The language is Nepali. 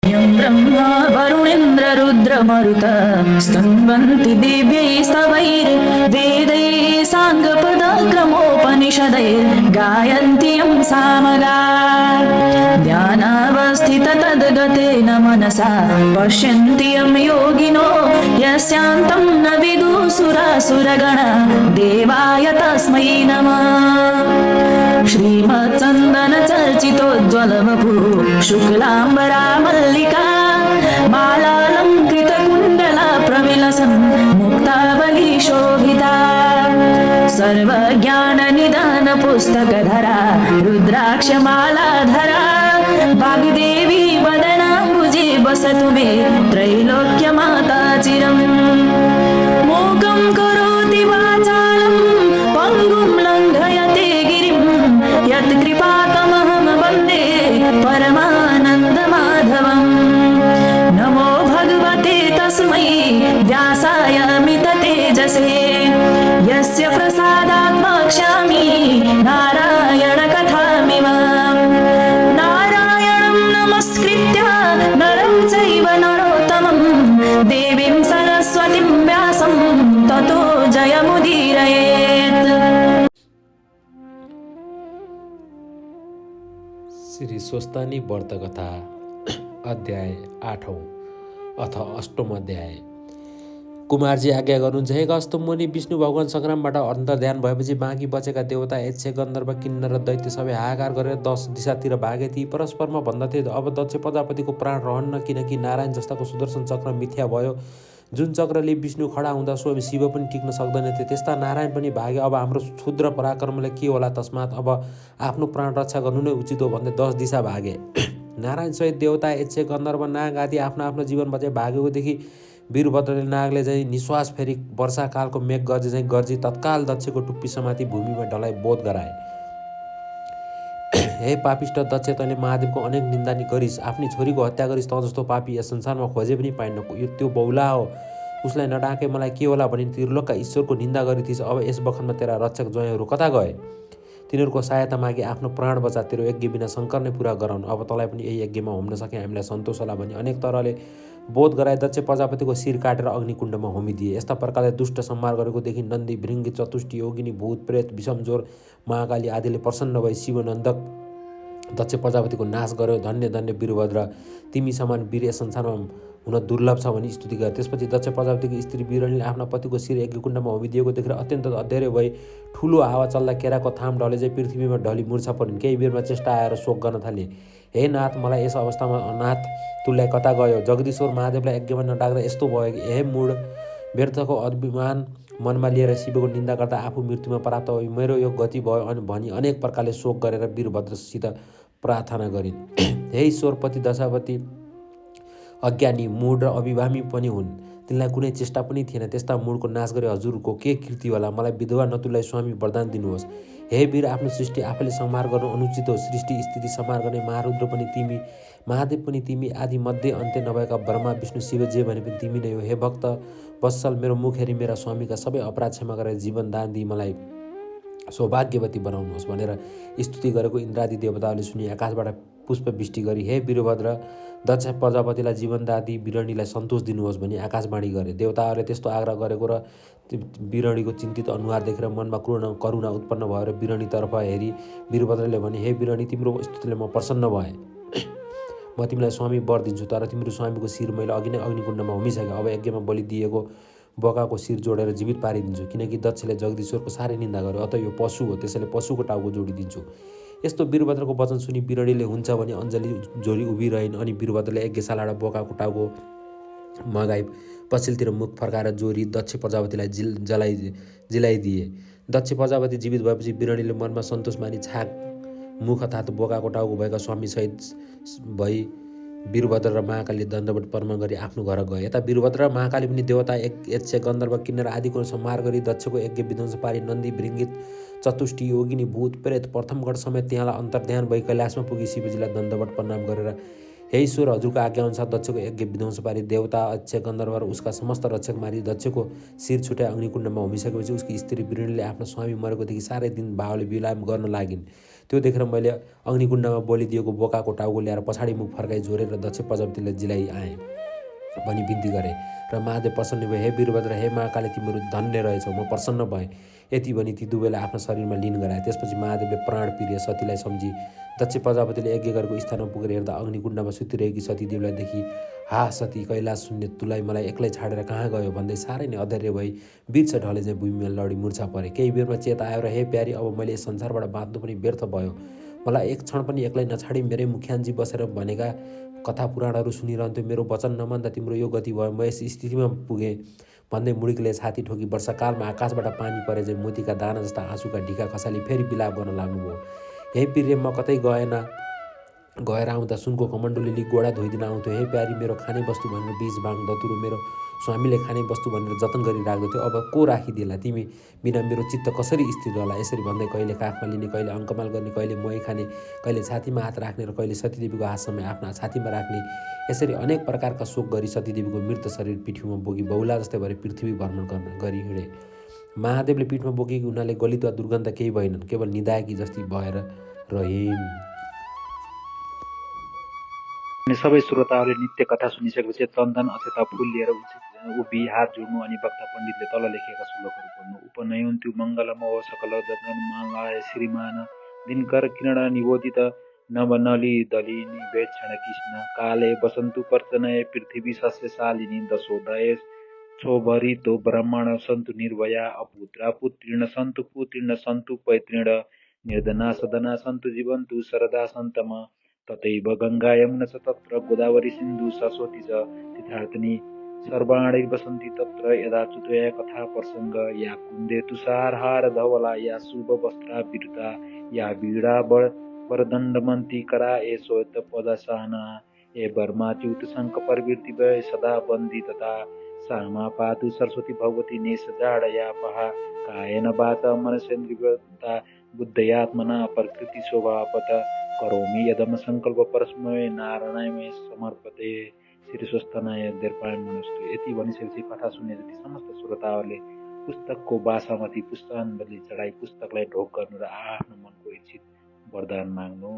यं ब्रह्मा वरुणेन्द्ररुद्रमरुत स्तन्वन्ति दिव्यैस्तवैर्वेदैः साङ्गपदक्रमोपनिषदैर्गायन्ति यं सामगात् ध्यानावस्थिततद्गतेन मनसा पश्यन्ति यं योगिनो यस्यान्तं न विदुसुरासुरगणा देवाय तस्मै नमः। श्रीमच्चन्दनचर्चितोज्ज्वलवपु शुक्लाम्बरा मल्लिका मालालङ्कृतकुण्डला प्रविलसन् मुक्तावलीशोभिता सर्वज्ञाननिधानपुस्तकधरा रुद्राक्षमालाधरा वाग्देवी वदनाम्बुजे वसतु मे त्रैलोक्यमाता चिरम्। मूकं करोति वाचालं पङ्गुं लङ्घयते गिरिं यत्कृपातमहं वन्दे परमानन्दमाधवम्। नमो भगवते तस्मै व्यासाय अमिततेजसे यस्य प्रसादात् वक्ष्यामि नारायणकथामिव। नारायणं नमस्कृत्य नरं चैव नरोत्तमं देवीं सरस्वतीं व्यासं ततो जयमुदीरयेत्। श्री स्वस्तानी व्रतकथा अध्याय 8 अथ 8औं अध्याय। कुमारजी आज्ञा गर्नुहुन्छ, हे गौतम मुनि, विष्णु भगवान सङ्ग्रामबाट अन्तर्ध्यान भएपछि बाँकी बचेका देवता यक्ष गन्धर्व किन्नर र दैत्य सबै हाहाकार गरेर 10 दिशातिर भागे। ती परस्परमा भन्दथे, अब दक्ष प्रजापतिको प्राण रहन्न, किनकि नारायण जस्ताको सुदर्शन चक्र मिथ्या भयो। जुन चक्रले विष्णु खडा हुँदा स्वयं शिव पनि टिक्न सक्दैनथे, त्यस्ता नारायण पनि भागे। अब हाम्रो क्षुद्र पराक्रमले के होला, तस्मात् अब आफ्नो प्राण रक्षा गर्नु नै उचित हो भन्दै 10 दिशा भागे। नारायण सहित देवता यक्ष गन्धर्व नाग आदि आफ्नो आफ्नो जीवन बचाइ भागेकोदेखि वीरभद्रले नागले चाहिँ निश्वास फेरि वर्षाकालको मेघ गर्जे चाहिँ गर्जी तत्काल दक्षको टुप्पी समाती भूमिमा ढलाइ बोध गराए। हे पापिष्ट दक्ष, तैँले महादेवको अनेक निन्दा गरिस्, आफ्नी छोरीको हत्या गरिस्। तँ जस्तो पापी यस संसारमा खोजे पनि पाइन्न। यो त्यो बौला हो, उसलाई नडाके मलाई के होला भनी त्रिलोकका ईश्वरको निन्दा गरिथिस्। अब यस बखतमा तेरा रक्षक ज्वाइँहरू कता गए? तिनीहरूको सहायता मागे आफ्नो प्राण बचा, तेरो यज्ञ बिना शङ्कर नै पुरा गराउन्। अब तँलाई पनि यही यज्ञमा होम्न सके हामीलाई सन्तोष होला भनी अनेक तरहले बोध गराए। दक्ष प्रजापतिको शिर काटेर अग्निकुण्डमा होमिदिए। यस्ता प्रकारले दुष्ट संहार गरेको देखि नन्दी, भृङ्गी, चतुष्टी, योगिनी, भूत प्रेत, विषमज्वर, महाकाली आदिले प्रसन्न भई शिवनन्दक दक्ष प्रजापतिको नाश गर्यो। धन्य धन्य वीरभद्र, तिमी समान वीर यस संसारमा हुन दुर्लभ छ भनी स्तुति गरे। त्यसपछि दक्ष प्रजापतिको स्त्री वीरणीले आफ्ना पतिको शिर यज्ञकुण्डमा होमिदिएको देखेर अत्यन्त अध्यय भई ठुलो हावा चल्दा केराको थाम ढले चाहिँ पृथ्वीमा ढली मूर्छा परिन्। केही बेरमा चेष्टा आएर शोक गर्न थाले। हे नाथ, मलाई यस अवस्थामा अनाथ तुल्याइ कता गयो? जगदीश्वर महादेवलाई यज्ञमा नडाक्दा यस्तो भयो कि हे मूढ, व्यर्थको अभिमान मनमा लिएर शिवको निन्दा गर्दा आफू मृत्युमा प्राप्त भयो। मेरो यो गति भयो भनी अनेक प्रकारले शोक गरेर वीरभद्रसित प्रार्थना गरिन्। हे ईश्वरपति दशापति अज्ञानी, मूढ र अभिमानी पनि हुन्, तिनलाई कुनै चेष्टा पनि थिएन। त्यस्ता मूढको नाश गरे हजुरको के कृति होला? मलाई विधवा नतुलाई स्वामी वरदान दिनुहोस्। हे वीर, आफ्नो सृष्टि आफैले संहार गर्नु अनुचित हो। सृष्टि स्थिति संहार गर्ने महारुद्र पनि तिमी, महादेव पनि तिमी, आदि मध्य अन्त्य नभएका ब्रह्मा विष्णु शिव जे भने पनि तिमी नै हो। हे भक्त वत्सल, मेरो मुख हेरी मेरा स्वामीका सबै अपराध क्षमा गरेर जीवन दान दिई मलाई सौभाग्यवती बनाउनुहोस् भनेर स्तुति गरेको इन्द्रादि देवताहरूले सुनि आकाशबाट पुष्पवृष्टि गरी, हे वीरभद्र, दक्ष प्रजापतिलाई जीवनदादी वीरणीलाई सन्तोष दिनुहोस् भनी आकाशवाणी गरे। देवताहरूले त्यस्तो आग्रह गरेको र वीरणीको चिन्तित अनुहार देखेर मनमा करुणा उत्पन्न भएर वीरणीतर्फ हेरी वीरभद्रले भने, हे वीरणी, तिम्रो स्तुतिले म प्रसन्न भएँ। म तिमीलाई स्वामी वर दिन्छु, तर तिम्रो स्वामीको शिर मैले अघि नै अग्निकुण्डमा होमिसकेँ। अब यज्ञमा बलि दिएको बकाको शिर जोडेर जीवित पारिदिन्छु, किनकि दक्षले जगदीश्वरको साह्रै निन्दा गर्यो। अत यो पशु हो, त्यसैले पशुको टाउको जोडिदिन्छु। यस्तो वीरभद्रको वचन सुनि वीरणीले हुन्छ भने अञ्जली जोडी उभिरहन्। अनि वीरभद्रले यज्ञशालाबाट बोकाको टाउको मगाई पछिल्तिर मुख फर्काएर जोरी दक्ष प्रजापतिलाई जिलाइदिए। दक्ष प्रजापति जीवित भएपछि वीरणीले मनमा सन्तोष मानी छाक मुख अर्थात् बोकाको टाउको भएका स्वामीसहित भई वीरभद्र र महाकाली दण्डवत प्रणाम गरी आफ्नो घर गए। यता वीरभद्र र महाकाली पनि देवता यक्ष गन्धर्व किन्नर आदिको संहार गरी दक्षको यज्ञ विध्वंस पारी नन्दी, भृङ्गी, चतुष्टी, योगिनी, भूत प्रेत, प्रथमगढ समेत त्यहाँलाई अन्तर्ध्यान भई कैलाशमा पुगी शिवजीलाई दण्डवत प्रणाम गरेर, हे ईश्वर, हजुरको आज्ञाअनुसार दक्षको यज्ञ विध्वंस पारी देवता यक्ष गन्धर्व र उसका समस्त रक्षक मारी दक्षको शिर छुट्याई अग्निकुण्डमा होमिसकेपछि उसकी स्त्री वीरणीले आफ्नो स्वामी मरेको देखि साह्रै दिन भावले विलाप गर्न लागिन्। त्यो देखेर मैले अग्निकुण्डमा बोलिदिएको बोकाको टाउको ल्याएर पछाडि मुख फर्काइ झोरेर दक्ष प्रजापतिले जिलाई आएँ भनी बिन्ती गरेँ र महादेव प्रसन्न भए। हे वीरभद्र, हे महाकाली, तिमीहरू धन्य रहेछौ, म प्रसन्न भएँ। यति भनी ती दुवैलाई आफ्नो शरीरमा लीन गराए। त्यसपछि महादेवले प्राण प्रिय सतीलाई सम्झी दक्ष प्रजापतिले यज्ञ गरेको स्थानमा पुगेर हेर्दा अग्निकुण्डमा सुतिरहेकी सतीदेवीलाई देखि, हा सती, कैलाश शून्य, तुलाई मलाई एक्लै छाडेर कहाँ गयो भन्दै साह्रै नै अधैर्य भई वृक्ष ढले चाहिँ भूमिमा लडी मुर्छा परे। केही बेरमा चेत आयो र हे प्यारी, अब मैले यस संसारबाट बाँच्नु पनि व्यर्थ भयो। मलाई एक क्षण पनि एक्लै नछाडी मेरै मुख्यान्जी बसेर भनेका कथा पुराणहरू सुनिरहन्थ्यो। मेरो वचन नमान्दा तिम्रो यो गति भयो, म यस स्थितिमा पुगेँ भन्दै मुडिकले छाती ठोकी वर्षाकालमा आकाशबाट पानी परे चाहिँ मोतीका दाना जस्ता आँसुका ढिका खसाली फेरि बिलाप गर्न लाग्नुभयो। हे प्रिय, म कतै गएर आउँदा सुनको कमण्डलुले गोडा धोइदिन आउँथ्यो। हे प्यारी, मेरो खाने वस्तु भनेर बीज बाङ धतुरो मेरो स्वामीले खाने वस्तु भनेर जतन गरी राख्दथ्यो, अब को राखिदिएला? तिमी बिना मेरो चित्त कसरी स्थिर रहला? यसरी भन्दै कहिले काखमा लिने, कहिले अङ्कमाल गर्ने, कहिले मोही खाने, कहिले छातीमा हात राख्ने र कहिले सतीदेवीको हात समय आफ्ना छातीमा राख्ने, यसरी अनेक प्रकारका शोक गरी सतीदेवीको मृत शरीर पिठ्यूमा बोकी बहुला जस्तै भएर पृथ्वी भ्रमण गरी हिँडे। महादेवले पिठमा बोकेकी हुनाले गलित वा दुर्गन्ध केही भएनन्, केवल निदायकी जस्ती भएर रहिन्। सबै श्रोताहरूले नित्य कथा सुनिसकेपछि चन्दन अक्षता फुल लिएर उभि हात जोड्नु अनि वक्ता पण्डितले तल लेखेका श्लोकहरू पढ्नु। उपनयन्तु मङ्गलमो सकल जगन्मङ्गलाय श्रीमान दिनकर किरण निबोधित नवनली दलिनी वेक्षण कृष्ण काले वसन्तु पर्जनय पृथ्वी सस्यशालिनी दशोदय क्षोभरितो ब्राह्मण सन्तु निर्भया अपुत्रा पुत्रीण सन्तु पुत्रीण सन्तु पैतृण निर्धना सदना सन्तु जीवन्तु शरदा सन्तम तथैव गङ्गा यमुना च तत्र गोदावरी सिन्धु सरस्वती च तीर्थार्थिनी सर्वाणैर्वसन्ति तत्र यदा चुतया कथा प्रसङ्ग या कुन्दे तुषारहार धवला या शुभ वस्त्रा विरुता या वीणा वरदण्डमन्ती करा ए श्वेत पदसहना ए वर्माच्युत शङ्ख प्रवृत्ति वै सदा वन्दी तथा सामा पातु सरस्वती भगवती नेशजाडया पहा कायेन वाचा मनसेन्द्रियता बुद्धयात्मना प्रकृति शोभापत करोमि यदम सङ्कल्प परस्मै नारायणमै समर्पते श्रीस्वस्थनाय दर्पणमस्तु। यति भनिसकेपछि कथा सुन्ने जति समस्त श्रोताहरूले पुस्तकको बासामाथि पुष्पाञ्जली चढाई पुस्तकलाई ढोक गर्नु र आफ्नो मनको इच्छित वरदान माग्नु।